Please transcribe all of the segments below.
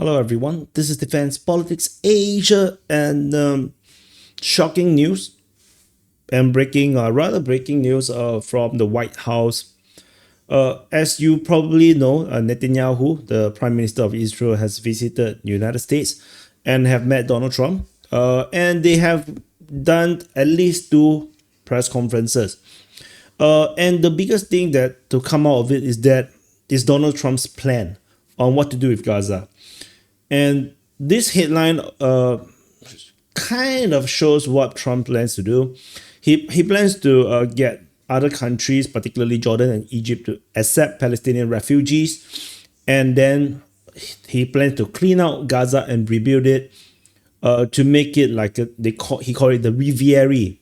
Hello everyone, this is Defense Politics Asia and shocking news and rather breaking news from the White House. As you probably know, Netanyahu, the Prime Minister of Israel, has visited the United States and have met Donald Trump. And they have done at least 2 press conferences. And the biggest thing that to come out of it is Donald Trump's plan on what to do with Gaza. And this headline kind of shows what Trump plans to do. He plans to get other countries, particularly Jordan and Egypt, to accept Palestinian refugees. And then he plans to clean out Gaza and rebuild it to make it like he called it the Riviera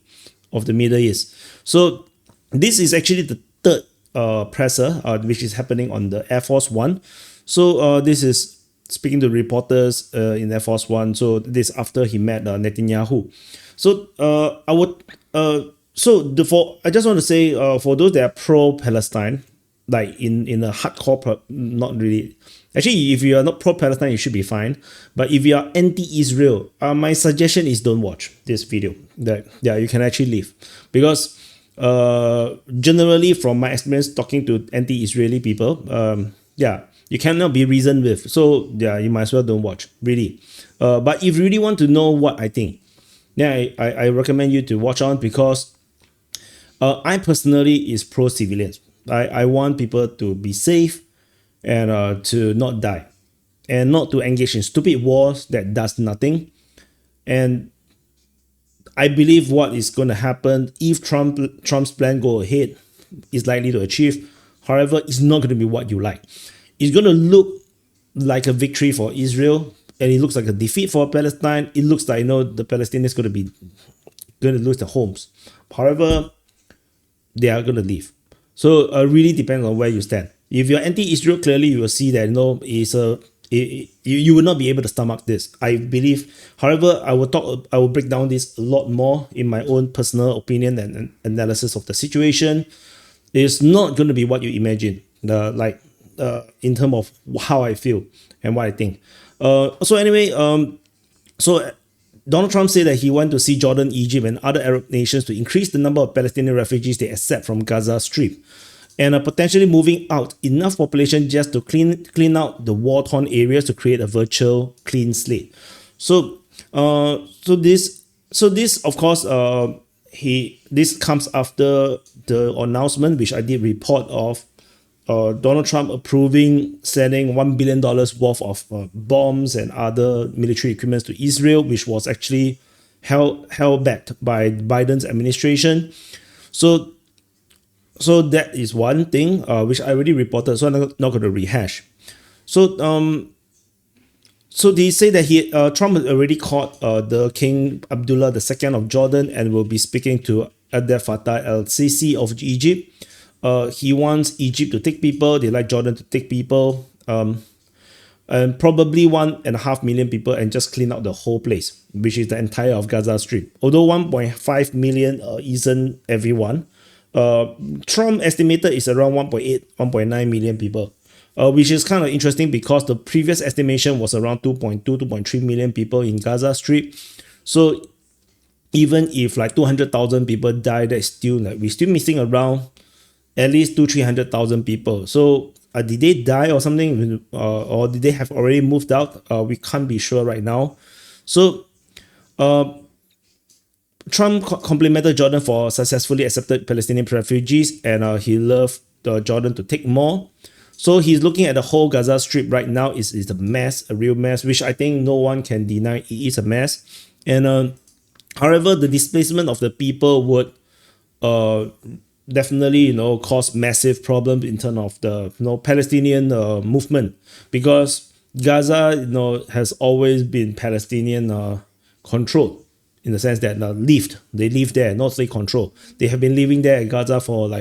of the Middle East. So this is actually the third presser, which is happening on the Air Force One. So this is speaking to reporters in Air Force One. So this after he met Netanyahu. So I just want to say for those that are pro-Palestine, like in a hardcore, not really. Actually, if you are not pro-Palestine, you should be fine. But if you are anti-Israel, my suggestion is don't watch this video. You can actually leave, because generally from my experience talking to anti-Israeli people, you cannot be reasoned with. So you might as well don't watch, really. But if you really want to know what I think, I recommend you to watch on, because I personally is pro-civilians. I want people to be safe and to not die and not to engage in stupid wars that does nothing. And I believe what is going to happen if Trump's plan go ahead is likely to achieve. However, it's not going to be what you like. It's going to look like a victory for Israel, and it looks like a defeat for Palestine. It looks like, the Palestinians going to lose their homes. However, they are going to leave. So it really depends on where you stand. If you're anti-Israel, clearly you will see that you will not be able to stomach this, I believe. However, I will break down this a lot more in my own personal opinion and analysis of the situation. It's not going to be what you imagine. In terms of how I feel and what I think. So Donald Trump said that he went to see Jordan, Egypt, and other Arab nations to increase the number of Palestinian refugees they accept from Gaza Strip, and potentially moving out enough population just to clean out the war-torn areas to create a virtual clean slate. So this of course this comes after the announcement, which I did report of, Donald Trump approving sending $1 billion worth of bombs and other military equipment to Israel, which was actually held back by Biden's administration. So that is one thing which I already reported, so I'm not going to rehash. So they say that Trump has already called the King Abdullah II of Jordan and will be speaking to Abdel Fattah el-Sisi of Egypt. He wants Egypt to take people. They like Jordan to take people, and probably 1.5 million people, and just clean out the whole place, which is the entire of Gaza Strip. Although 1.5 million isn't everyone, Trump estimated is around 1.9 million people, which is kind of interesting because the previous estimation was around 2.3 million people in Gaza Strip. So even if like 200,000 people die, that's still we're still missing around at least 300,000 people. So did they die or something, or did they have already moved out? We can't be sure right now. So Trump complimented Jordan for successfully accepted Palestinian refugees, and he loved Jordan to take more. So he's looking at the whole Gaza Strip right now is a mess, a real mess, which I think no one can deny it is a mess. And however, the displacement of the people would definitely cause massive problems in terms of the Palestinian movement, because Gaza has always been Palestinian controlled, in the sense that they live there, not say control. They have been living there at Gaza for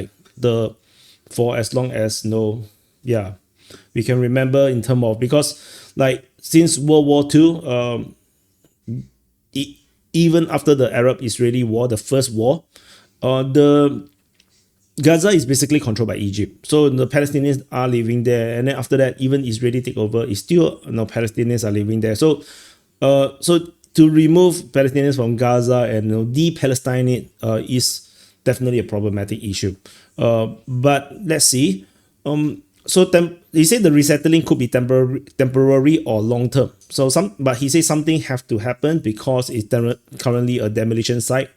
as long as we can remember, in terms of, because since World War II, even after the Arab-Israeli war, the first war, the Gaza is basically controlled by Egypt. So the Palestinians are living there, and then after that, even Israeli takeover is still Palestinians are living there. So to remove Palestinians from Gaza and de-Palestine it is definitely a problematic issue. But let's see. He said the resettling could be temporary or long term. But he said something have to happen because it's currently a demolition site,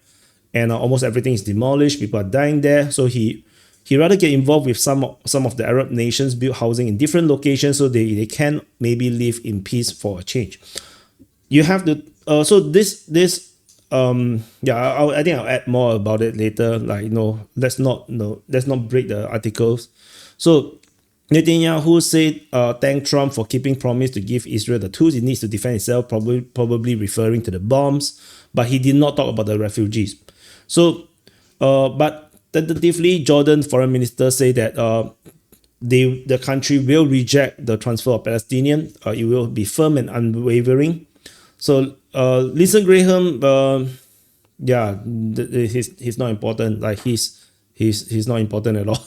and almost everything is demolished. People are dying there, so he rather get involved with some of the Arab nations build housing in different locations so they can maybe live in peace for a change. You have to I think I'll add more about it later. Let's not break the articles. So Netanyahu said thank Trump for keeping promise to give Israel the tools it needs to defend itself, probably referring to the bombs, but he did not talk about the refugees. So, but tentatively, Jordan foreign minister said that the country will reject the transfer of Palestinians. It will be firm and unwavering. So, Lindsey Graham, he's not important. He's not important at all.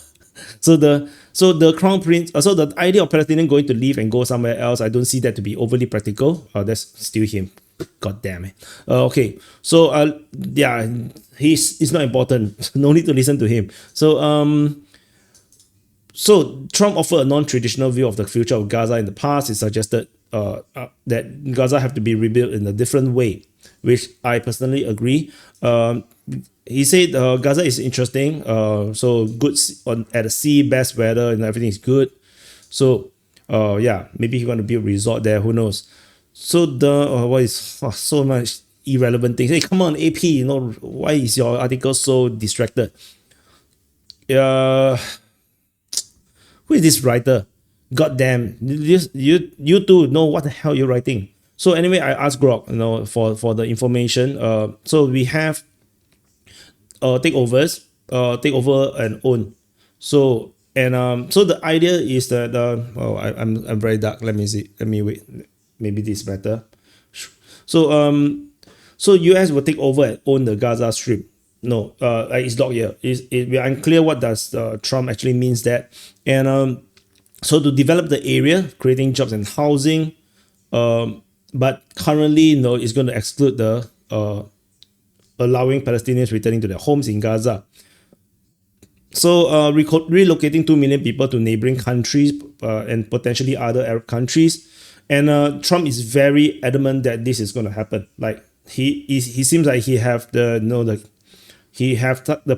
So the crown prince, so the idea of Palestinian going to leave and go somewhere else, I don't see that to be overly practical. That's still him. God damn it. Okay. So he's not important. No need to listen to him. So Trump offered a non-traditional view of the future of Gaza in the past. He suggested that Gaza have to be rebuilt in a different way, which I personally agree. He said Gaza is interesting. So good at the sea, best weather, and everything is good. So maybe he's going to build a resort there. Who knows? So so much irrelevant things. Hey, come on, AP. Why is your article so distracted? Who is this writer? God damn, you two know what the hell you're writing. So anyway, I asked Grok, for the information. So we have takeovers, takeover and own. So the idea is that I'm very dark. Let me see. Let me wait. Maybe this is better. So US will take over and own the Gaza Strip. No, it's not here. We're unclear what does Trump actually means that. And so to develop the area, creating jobs and housing, but currently, it's going to exclude the allowing Palestinians returning to their homes in Gaza. So relocating 2 million people to neighboring countries and potentially other Arab countries. And Trump is very adamant that this is going to happen. Like he seems like he have the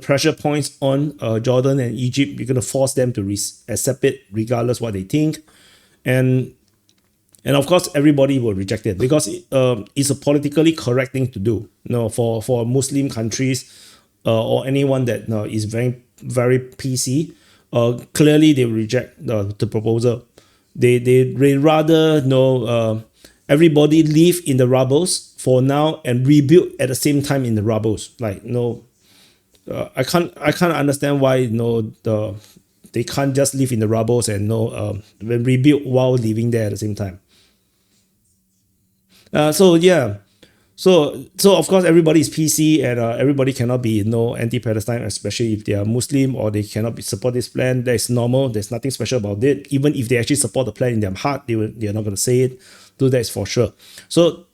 pressure points on Jordan and Egypt. You're going to force them to accept it regardless what they think. And of course, everybody will reject it because it's a politically correct thing to do. For Muslim countries or anyone that is very, very PC, clearly they will reject the proposal. They rather everybody live in the rubbles for now and rebuild at the same time in the rubbles. I can't understand why they can't just live in the rubbles and rebuild while living there at the same time. So of course everybody is PC and everybody cannot be anti-Palestine, especially if they are Muslim or they cannot support this plan. That's normal. There's nothing special about it. Even if they actually support the plan in their heart, they're not going to say it. So that's for sure. So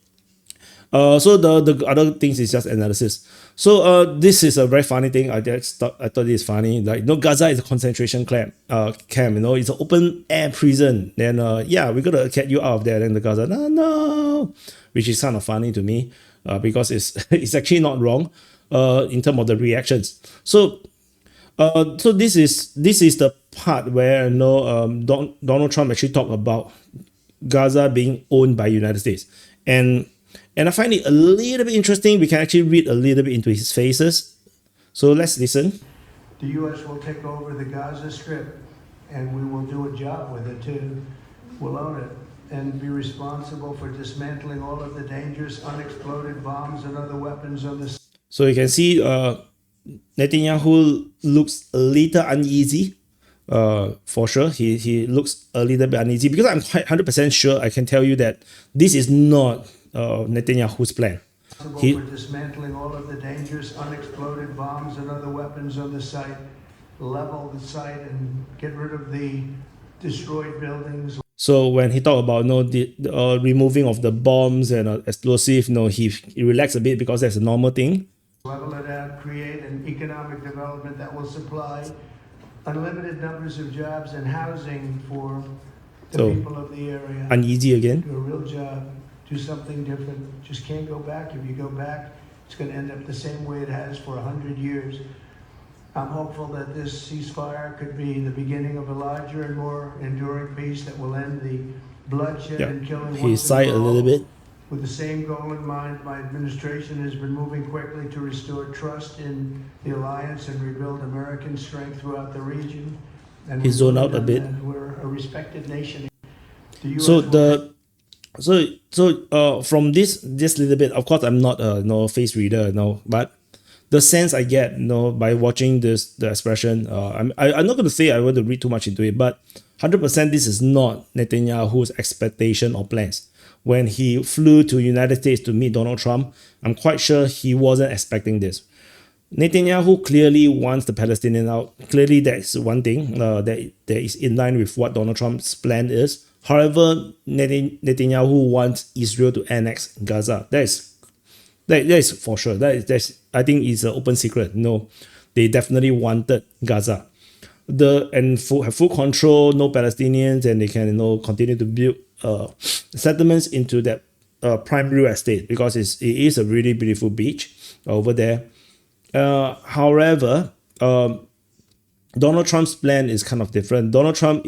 the other things is just analysis. So this is a very funny thing. I thought this is funny. Gaza is a concentration camp. It's an open air prison. Then we're gonna get you out of there. Then the Gaza, no, which is kind of funny to me, because it's actually not wrong, in terms of the reactions. So this is the part where Donald Trump actually talked about Gaza being owned by United States. And I find it a little bit interesting. We can actually read a little bit into his faces. So let's listen. The U.S. will take over the Gaza Strip, and we will do a job with it too. We'll own it and be responsible for dismantling all of the dangerous unexploded bombs and other weapons on the... So you can see Netanyahu looks a little uneasy. For sure, he looks a little bit uneasy because I'm quite 100% sure I can tell you that this is not Netanyahu's plan. For dismantling all of the dangerous unexploded bombs and other weapons on the site. level the site and get rid of the destroyed buildings. So when he talked about the removing of the bombs and explosive, he relaxed a bit because that's a normal thing. Level it out, create an economic development that will supply unlimited numbers of jobs and housing for the people of the area. Uneasy again. Do a real job, do something different. Just can't go back. If you go back, it's going to end up the same way it has for 100 years. I'm hopeful that this ceasefire could be the beginning of a larger and more enduring peace that will end the bloodshed and killing. He sighed a little bit. With the same goal in mind, my administration has been moving quickly to restore trust in the alliance and rebuild American strength throughout the region. And he zoned out a bit. We're a respected nation. From this little bit, of course, I'm not a face reader, but the sense I get, by watching the expression, I'm not going to say I want to read too much into it, but 100% this is not Netanyahu's expectation or plans. When he flew to United States to meet Donald Trump, I'm quite sure he wasn't expecting this. Netanyahu clearly wants the Palestinians out. Clearly, that's one thing that is in line with what Donald Trump's plan is. However, Netanyahu wants Israel to annex Gaza. That is for sure. I think it's an open secret. No, they definitely wanted Gaza. Have full control, no Palestinians, and they can continue to build settlements into that prime real estate because it is a really beautiful beach over there. However, Donald Trump's plan is kind of different. Donald Trump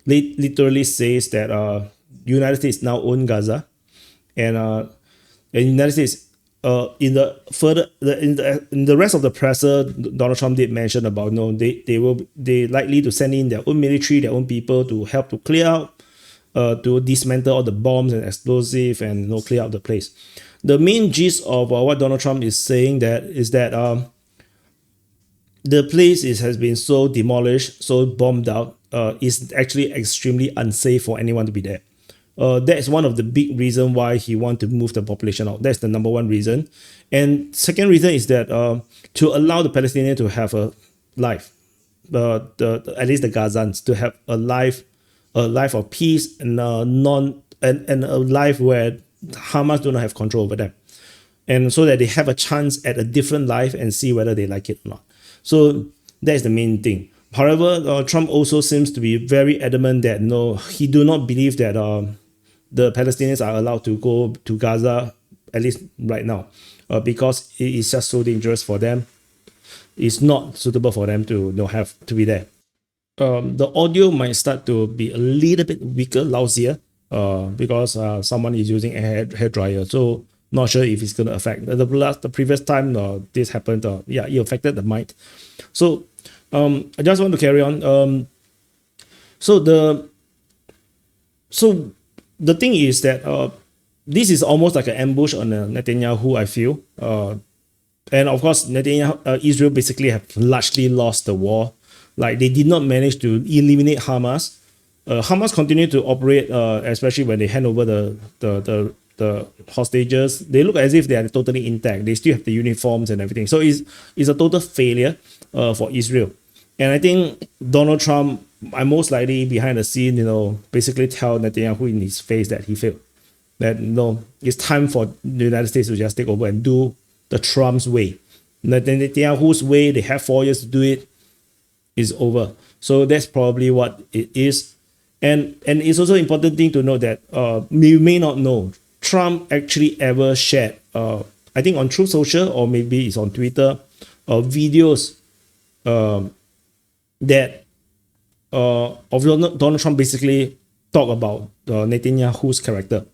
literally says that United States now own Gaza, and United States in the rest of the presser, Donald Trump did mention about they likely to send in their own military, their own people to help to clear out, to dismantle all the bombs and explosive and clear out the place. The main gist of what Donald Trump is saying is that the place has been so demolished, so bombed out, is actually extremely unsafe for anyone to be there. That is one of the big reasons why he wants to move the population out. That's the number one reason. And second reason is that to allow the Palestinians to have a life, at least the Gazans, to have a life of peace and a life where Hamas do not have control over them, and so that they have a chance at a different life and see whether they like it or not. So that's the main thing. However, Trump also seems to be very adamant that he do not believe that the Palestinians are allowed to go to Gaza, at least right now, because it is just so dangerous for them. It's not suitable for them to have to be there. The audio might start to be a little bit weaker, lousier, because someone is using a hair dryer. So not sure if it's going to affect. The previous time this happened, it affected the mic. So I just want to carry on. So the thing is that this is almost like an ambush on Netanyahu, I feel. And of course, Israel basically have largely lost the war. Like, they did not manage to eliminate Hamas. Hamas continued to operate, especially when they hand over the hostages. They look as if they are totally intact. They still have the uniforms and everything. So it's a total failure for Israel. And I think Donald Trump, I most likely behind the scene, basically tell Netanyahu in his face that he failed. That it's time for the United States to just take over and do the Trump's way. Netanyahu's way, they have 4 years to do it, is over. So that's probably what it is. And it's also important thing to note that you may not know, Trump actually ever shared, I think on Truth Social or maybe it's on Twitter, videos that of Donald Trump basically talk about Netanyahu's character.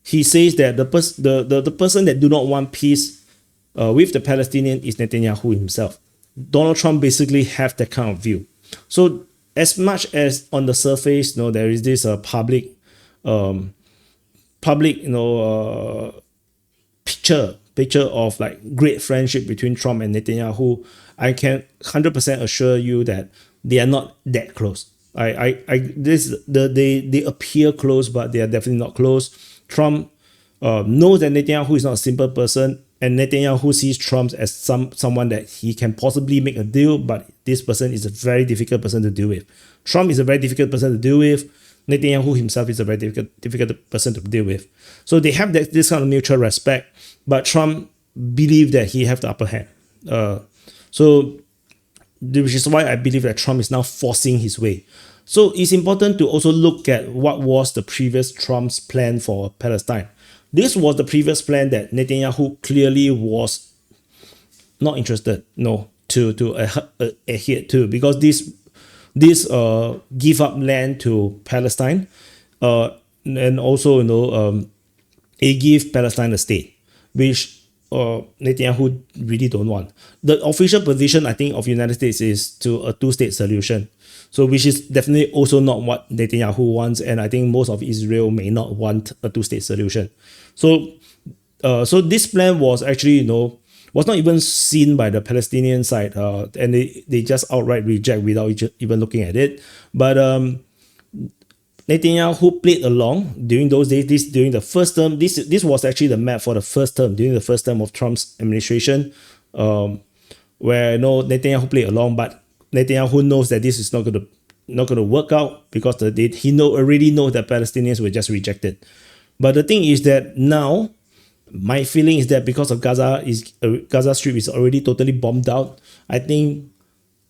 He says that the person that do not want peace with the Palestinian is Netanyahu himself. Donald Trump basically have that kind of view. So as much as on the surface, there is this public picture of like great friendship between Trump and Netanyahu, I can 100% assure you that they are not that close. They appear close, but they are definitely not close. Trump knows that Netanyahu is not a simple person. and Netanyahu sees Trump as someone that he can possibly make a deal, but this person is a very difficult person to deal with. Trump is a very difficult person to deal with. Netanyahu himself is a very difficult person to deal with. So they have this kind of mutual respect, but Trump believed that he have the upper hand. Which is why I believe that Trump is now forcing his way. So it's important to also look at what was the previous Trump's plan for Palestine. This was the previous plan that Netanyahu clearly was not interested, to adhere to, because this give up land to Palestine, and also it give Palestine a state, which Netanyahu really don't want. The official position, I think, of United States is to a two-state solution. So which is definitely also not what Netanyahu wants, and I think most of Israel may not want a two-state solution. So this plan was actually, was not even seen by the Palestinian side, and they just outright reject without even looking at it. But Netanyahu played along during those days. During the first term, this was actually the map for the first term, during the first term of Trump's administration, where Netanyahu played along, but Netanyahu knows that this is not going to work out, because he already knows that Palestinians were just rejected. But the thing is that now, my feeling is that because of Gaza Strip is already totally bombed out, I think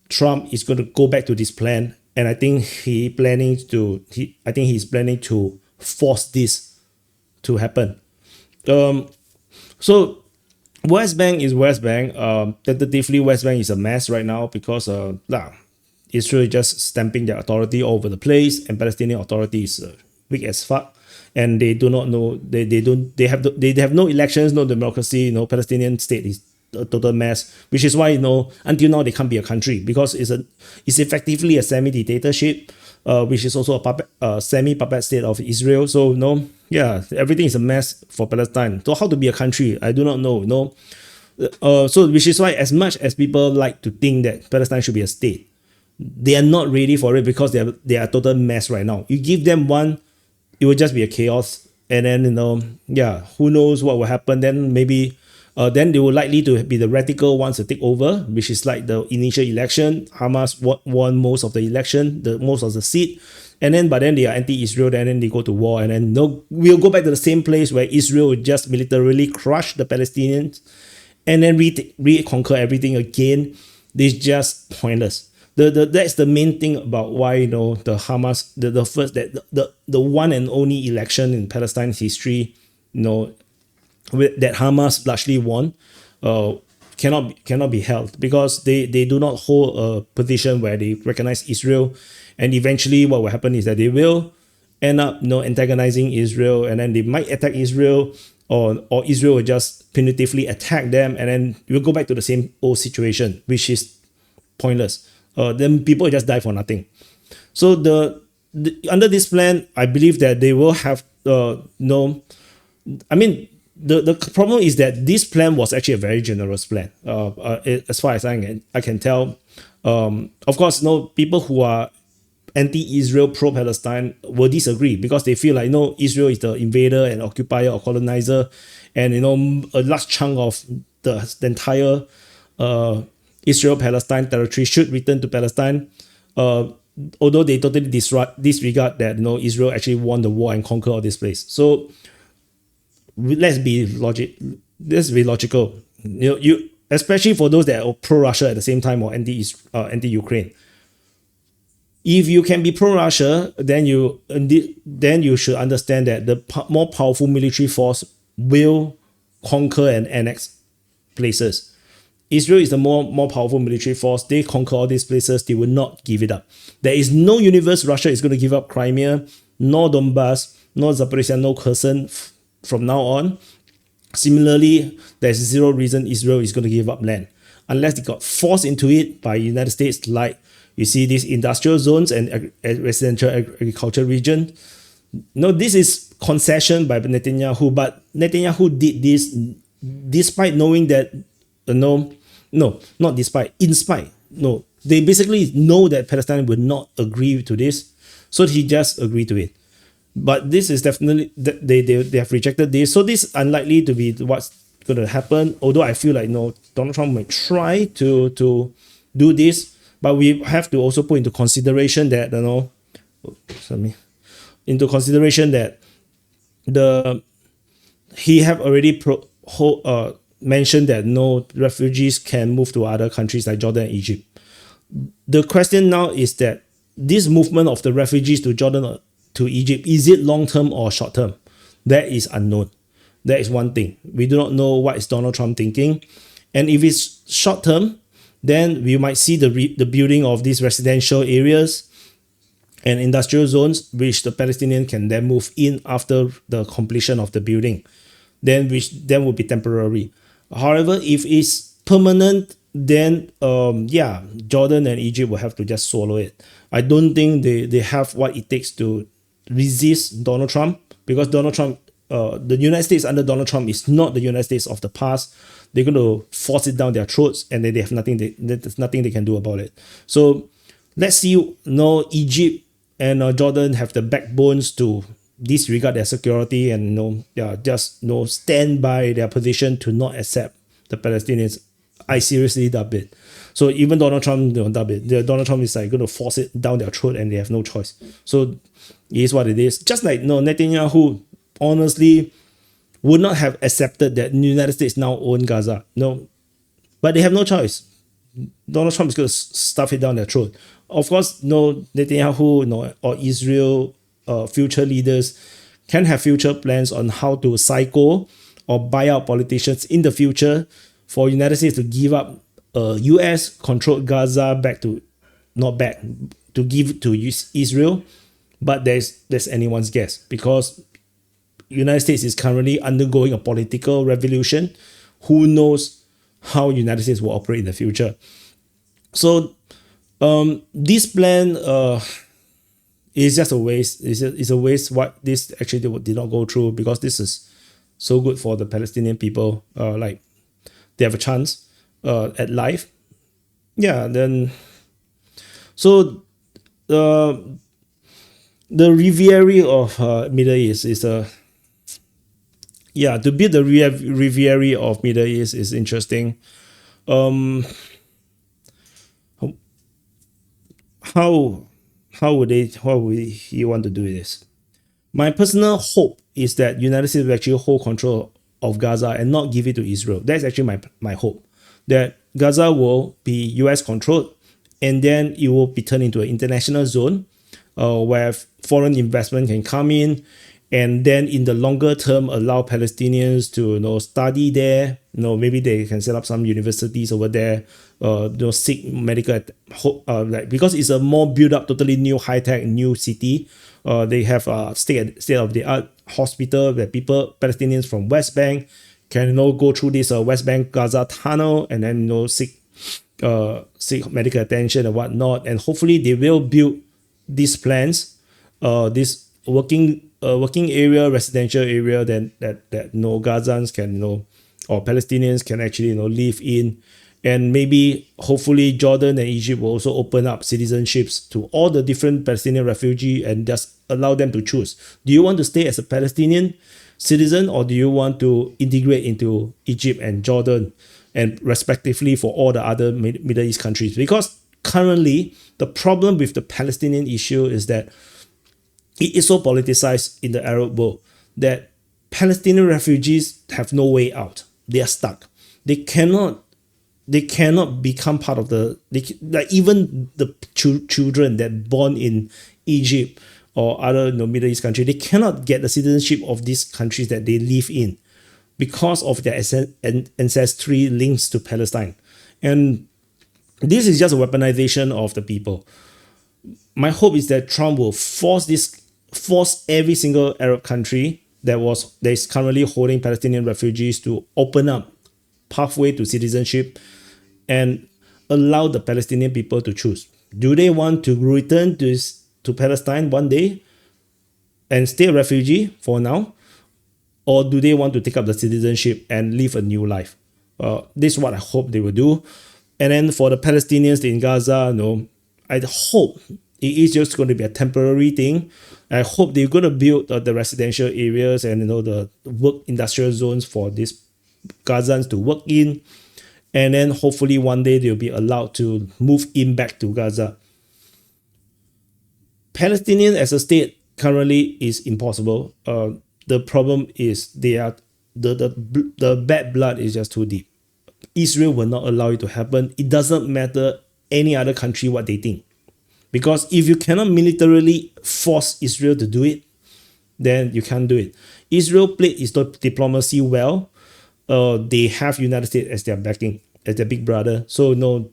Trump is going to go back to this plan, and I think he's planning to force this to happen. So West Bank is West Bank. Tentatively, West Bank is a mess right now because Israel is just stamping their authority all over the place, and Palestinian authority is weak as fuck, and they do not know. They have no elections, no democracy. Palestinian state is a total mess, which is why until now they can't be a country, because it's effectively a semi-dictatorship, which is also a semi-puppet state of Israel. So everything is a mess for Palestine. So how to be a country, I do not know. So which is why, as much as people like to think that Palestine should be a state, they are not ready for it, because they are a total mess right now. You give them one, it will just be a chaos, and then who knows what will happen. Then maybe then they will likely to be the radical ones to take over, which is like the initial election. Hamas won most of the election, most of the seat, but then they are anti-Israel, and then they go to war, and then we'll go back to the same place where Israel will just militarily crush the Palestinians and then reconquer everything again. It's just pointless. That's the main thing about why the Hamas, the first, the one and only election in Palestine's history, that Hamas largely won, cannot be held, because they do not hold a position where they recognize Israel, and eventually what will happen is that they will end up antagonizing Israel, and then they might attack Israel, or Israel will just punitively attack them, and then we'll go back to the same old situation, which is pointless. Then people will just die for nothing. So under this plan, I believe that they will have the problem is that this plan was actually a very generous plan, as far as I can tell. Of course, people who are anti-Israel, pro-Palestine will disagree, because they feel like Israel is the invader and occupier or colonizer, and a large chunk of the entire Israel-Palestine territory should return to Palestine. Although they totally disregard that Israel actually won the war and conquered all this place. So let's be logical. You especially for those that are pro-Russia at the same time, or anti-Ukraine. If you can be pro-Russia, then you should understand that the more powerful military force will conquer and annex places. Israel is the more powerful military force. They conquer all these places. They will not give it up. There is no universe Russia is going to give up Crimea, nor Donbass, nor Zaporizhia, no Kherson from now on. Similarly, there's zero reason Israel is going to give up land, unless they got forced into it by United States, like you see these industrial zones and residential agriculture region. This is concession by Netanyahu, but Netanyahu did this despite knowing that in spite. They basically know that Palestine would not agree to this, so he just agreed to it. But this is definitely, they have rejected this, so this is unlikely to be what's going to happen. Although I feel like Donald Trump may try to do this, but we have to also put into consideration that he have already mentioned that no refugees can move to other countries like Jordan and Egypt. The question now is that this movement of the refugees to Jordan or to Egypt, is it long-term or short-term? That is unknown. That is one thing. We do not know what is Donald Trump thinking. And if it's short-term, then we might see the building of these residential areas and industrial zones, which the Palestinians can then move in after the completion of the building, which will be temporary. However, if it's permanent, then Jordan and Egypt will have to just swallow it. I don't think they have what it takes to resist Donald Trump, because Donald Trump, the United States under Donald Trump is not the United States of the past. They're going to force it down their throats, and they have nothing. There's nothing they can do about it. So let's see. Egypt and Jordan have the backbones to disregard their security and just stand by their position to not accept the Palestinians. I seriously doubt it. So even Donald Trump don't doubt it. Donald Trump is like going to force it down their throat, and they have no choice. So it is what it is. Just like Netanyahu honestly would not have accepted that the United States now own Gaza. No, but they have no choice. Donald Trump is going to stuff it down their throat. Of course, Netanyahu or Israel future leaders can have future plans on how to psycho or buy out politicians in the future for United States to give up US controlled Gaza to give to Israel. But there's anyone's guess, because United States is currently undergoing a political revolution. Who knows how United States will operate in the future? So this plan is just a waste. It's a waste what this actually did not go through, because this is so good for the Palestinian people. Like they have a chance at life. Yeah, then so the Riviera of Middle East is to build the Riviera of Middle East is interesting. How would he want to do this? My personal hope is that United States will actually hold control of Gaza and not give it to Israel. That's actually my hope, that Gaza will be US controlled, and then it will be turned into an international zone where foreign investment can come in, and then in the longer term allow Palestinians to study there. Maybe they can set up some universities over there, seek medical because it's a more built up, totally new, high-tech new city. They have a state-of-the-art hospital where Palestinians from West Bank can go through this West Bank Gaza tunnel and then seek medical attention and whatnot. And hopefully they will build these plans, this working area, residential area that Gazans can or Palestinians can actually live in. And maybe hopefully Jordan and Egypt will also open up citizenships to all the different Palestinian refugees and just allow them to choose. Do you want to stay as a Palestinian citizen, or do you want to integrate into Egypt and Jordan, and respectively for all the other Middle East countries? Because currently the problem with the Palestinian issue is that it is so politicized in the Arab world that Palestinian refugees have no way out. They are stuck. They cannot become part of even the children that born in Egypt or other Middle East countries, they cannot get the citizenship of these countries that they live in because of their ancestry links to Palestine. And this is just a weaponization of the people. My hope is that Trump will force every single Arab country that is currently holding Palestinian refugees to open up pathway to citizenship and allow the Palestinian people to choose. Do they want to return to Palestine one day and stay a refugee for now? Or do they want to take up the citizenship and live a new life? This is what I hope they will do. And then for the Palestinians in Gaza, I hope it is just going to be a temporary thing. I hope they're going to build the residential areas and the work industrial zones for these Gazans to work in, and then hopefully one day they'll be allowed to move in back to Gaza. Palestinian as a state currently is impossible. The problem is the bad blood is just too deep. Israel will not allow it to happen. It doesn't matter any other country what they think. Because if you cannot militarily force Israel to do it, then you can't do it. Israel played its diplomacy well. They have United States as their backing, as their big brother. So no,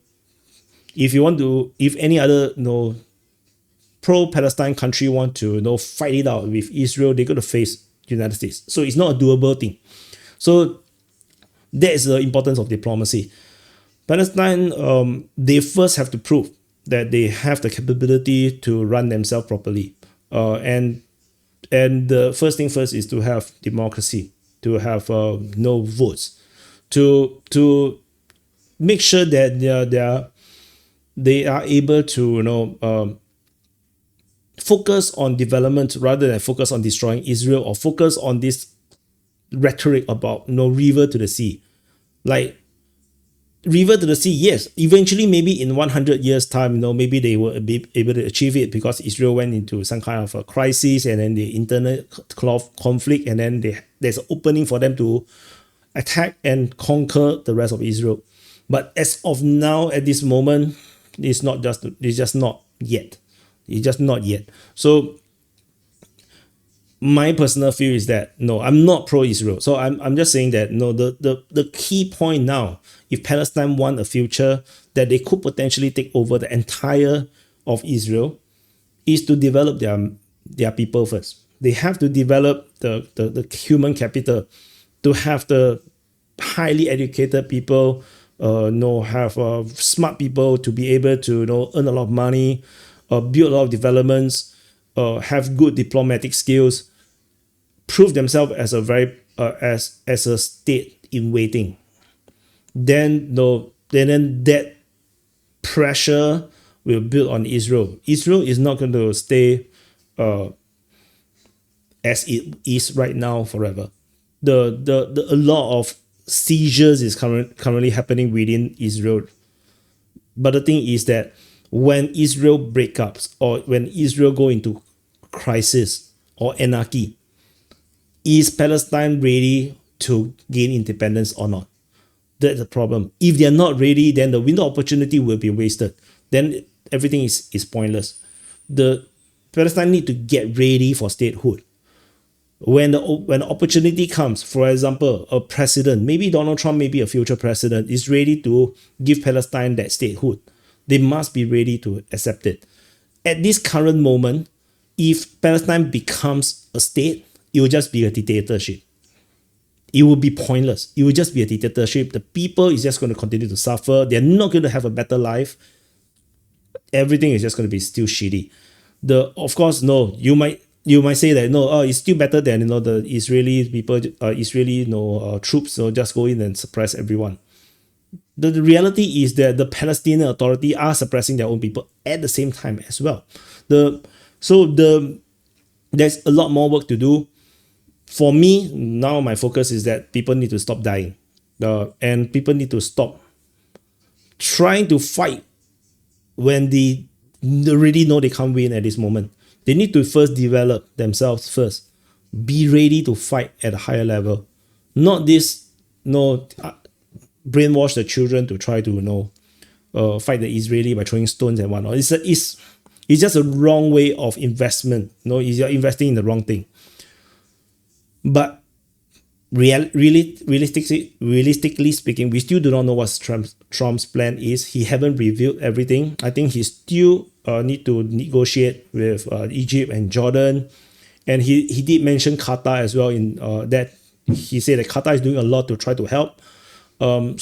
if any other pro-Palestine country want to fight it out with Israel, they're going to face United States. So it's not a doable thing. So that is the importance of diplomacy. Palestine, they first have to prove that they have the capability to run themselves properly. And the first thing first is to have democracy, to have no votes, to make sure that they are able to focus on development rather than focus on destroying Israel, or focus on this rhetoric about river to the sea. Like, river to the sea, yes, eventually maybe in 100 years time, maybe they will be able to achieve it, because Israel went into some kind of a crisis, and then the internal conflict, and then there's an opening for them to attack and conquer the rest of Israel. But as of now, at this moment, it's just not yet. It's just not yet. So my personal view is that no, I'm not pro-Israel. So I'm just saying that no, the key point now, if Palestine want a future that they could potentially take over the entire of Israel, is to develop their people first. They have to develop the human capital, to have the highly educated people, have smart people to be able to earn a lot of money, build a lot of developments, have good diplomatic skills, prove themselves as a very as a state in waiting. Then that pressure will build on Israel. Israel is not going to stay as it is right now forever. A lot of seizures is currently happening within Israel. But the thing is that when Israel breaks up, or when Israel go into crisis or anarchy, is Palestine ready to gain independence or not? That's the problem. If they're not ready, then the window of opportunity will be wasted. Then everything is pointless. The Palestine need to get ready for statehood. When the opportunity comes, for example, a president, maybe Donald Trump, maybe a future president, is ready to give Palestine that statehood, they must be ready to accept it. At this current moment, if Palestine becomes a state, it will just be a dictatorship. It will be pointless. It will just be a dictatorship. The people is just going to continue to suffer. They're not going to have a better life. Everything is just going to be still shitty. Of course, no, you might say that no, it's still better than the Israeli people, troops, just go in and suppress everyone. The reality is that the Palestinian Authority are suppressing their own people at the same time as well. There's a lot more work to do. For me, now my focus is that people need to stop dying. And people need to stop trying to fight when they already know they can't win at this moment. They need to first develop themselves first. Be ready to fight at a higher level. Not this, brainwash the children to try to, fight the Israeli by throwing stones and whatnot. It's just a wrong way of investment. You're investing in the wrong thing. But realistically speaking, we still do not know what Trump's plan is. He haven't revealed everything. I think he still need to negotiate with Egypt and Jordan. And he did mention Qatar as well, in that he said that Qatar is doing a lot to try to help. And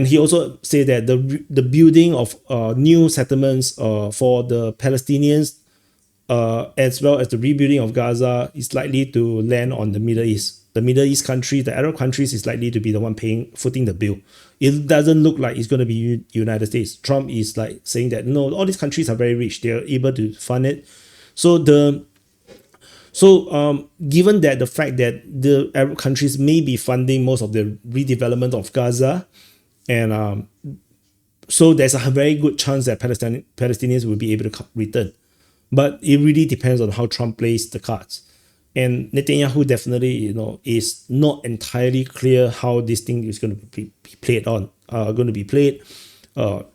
he also said that the building of new settlements for the Palestinians, as well as the rebuilding of Gaza, is likely to land on the Middle East. The Middle East countries, the Arab countries, is likely to be the one footing the bill. It doesn't look like it's going to be United States. Trump is like saying that no, all these countries are very rich. They are able to fund it. So So given that the fact that the Arab countries may be funding most of the redevelopment of Gaza, and so there's a very good chance that Palestinians will be able to return. But it really depends on how Trump plays the cards. And Netanyahu definitely, is not entirely clear how this thing is going to be played on.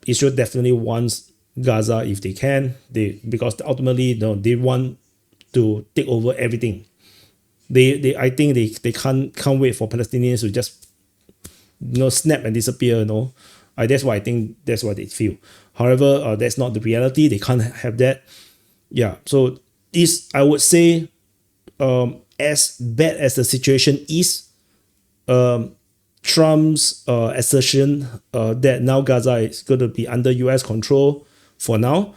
Israel definitely wants Gaza if they can. Because ultimately, they want to take over everything. I think they can't wait for Palestinians to just snap and disappear. That's what I think. That's what they feel. However, that's not the reality. They can't have that. Yeah. So I would say, as bad as the situation is, Trump's assertion that now Gaza is going to be under US control for now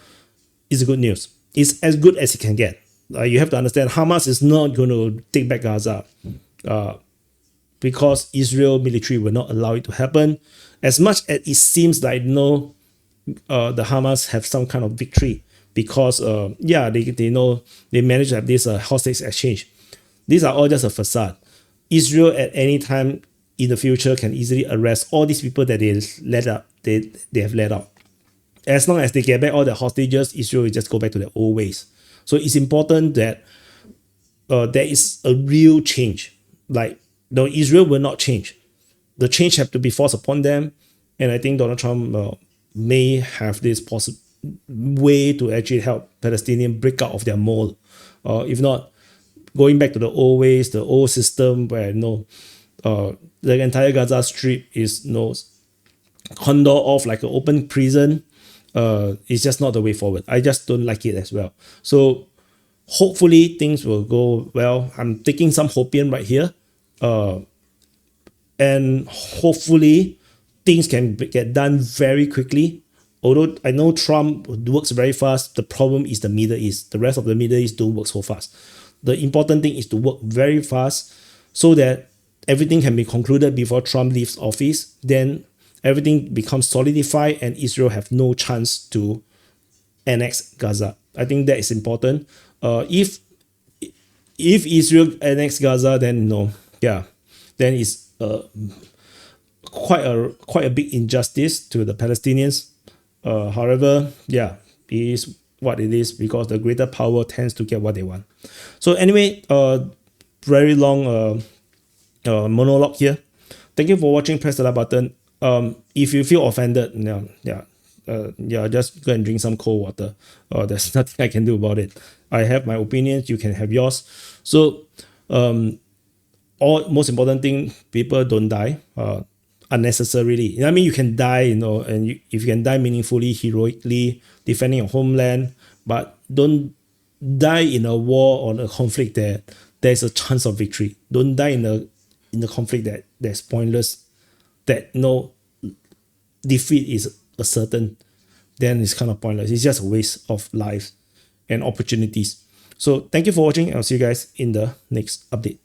is good news. It's as good as it can get. You have to understand Hamas is not going to take back Gaza because Israel military will not allow it to happen. As much as it seems like the Hamas have some kind of victory because they know they managed to have this hostage exchange. These are all just a facade. Israel at any time in the future can easily arrest all these people that they have let out. As long as they get back all the hostages, Israel will just go back to their old ways. So it's important that there is a real change. Israel will not change. The change have to be forced upon them. And I think Donald Trump may have this possible way to actually help Palestinians break out of their mold. If not, going back to the old ways, the old system where the entire Gaza Strip is condor off like an open prison. It's just not the way forward. I just don't like it as well. So hopefully things will go well. I'm taking some hopium right here. And hopefully things can get done very quickly. Although I know Trump works very fast, the problem is the Middle East. The rest of the Middle East don't work so fast. The important thing is to work very fast so that everything can be concluded before Trump leaves office. Then everything becomes solidified and Israel have no chance to annex Gaza. I think that is important. If Israel annex Gaza, then then it's quite a big injustice to the Palestinians. However, it is what it is because the greater power tends to get what they want. So anyway, very long monologue here. Thank you for watching. Press the like button. If you feel offended, just go and drink some cold water. There's nothing I can do about it. I have my opinions. You can have yours. So, most important thing, people don't die unnecessarily. I mean, you can die, and if you can die meaningfully, heroically, defending your homeland, but don't die in a war or a conflict that there's a chance of victory. Don't die in a conflict that's pointless, that defeat is a certain, then it's kind of pointless. It's just a waste of life and opportunities. So thank you for watching. I'll see you guys in the next update.